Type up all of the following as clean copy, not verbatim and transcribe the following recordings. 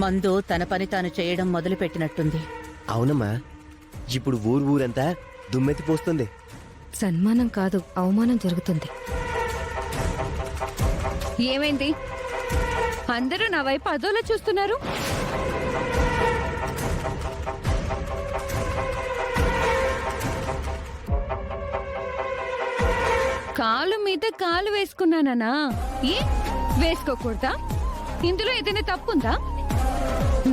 మందు తన పని తాను చేయడం మొదలుపెట్టినట్టుంది. అవునమ్మా, ఇప్పుడు ఊరంతా దుమ్మెత్తిపోస్తుంది. సన్మానం కాదు, అవమానం జరుగుతుంది. ఏమైంది? అందరూ నా వైపు అదోలా చూస్తున్నారు. కాలు మీద కాలు వేసుకున్నానా? ఏ వేసుకోకూడదా? ఇందులో ఏదైనా తప్పుందా?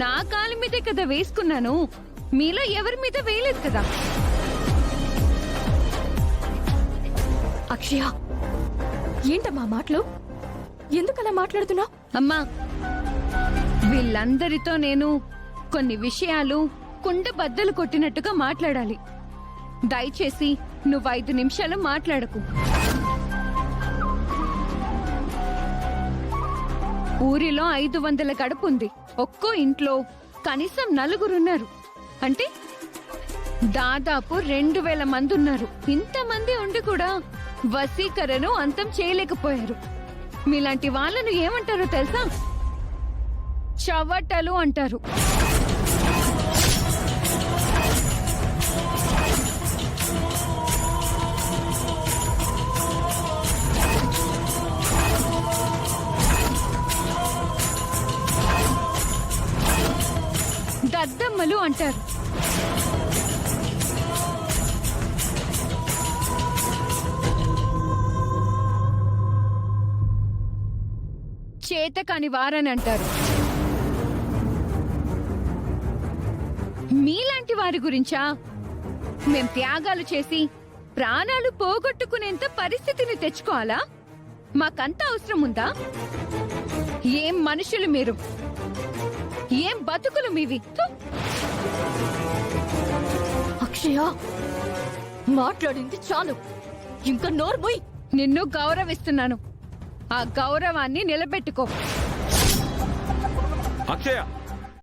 నా కాలు మీదే కదా వేసుకున్నాను, మీలో ఎవరి మీద వేయలేదు కదా. అక్షయ, ఏంటమ్మా మాటలు? ఎందుకలా మాట్లాడుతున్నావు? అమ్మా, వీళ్ళందరితో నేను కొన్ని విషయాలు కుండ బద్దలు కొట్టినట్టుగా మాట్లాడాలి. దయచేసి నువ్వు 5 నిమిషాలు మాట్లాడకు. ఊరిలో 500 గడప ఉంది. ఒక్కో ఇంట్లో కనీసం 4 ఉన్నారు. అంటే దాదాపు 2000 మంది ఉన్నారు. ఇంతమంది ఉండి కూడా వశీకరణను అంతం చేయలేకపోయారు. మీలాంటి వాళ్ళను ఏమంటారో తెలుసా? చవటలు అంటారు. దద్దమ్మలు అంటారు. చేతకాని వారని అంటారు. మీలాంటి వారి గురించా? మేం త్యాగాలు చేసి ప్రాణాలు పోగొట్టుకునేంత పరిస్థితిని తెచ్చుకోవాలా? మాకంత అవసరం ఉందా? ఏం మనుషులు మీరు, ఏం బతుకులు మీవి. అక్షయ, మాట్లాడింది చాలు, ఇంకా నోర్మోయ్. నిన్ను గౌరవిస్తున్నాను, ఆ గౌరవాన్ని నిలబెట్టుకో. అక్షయ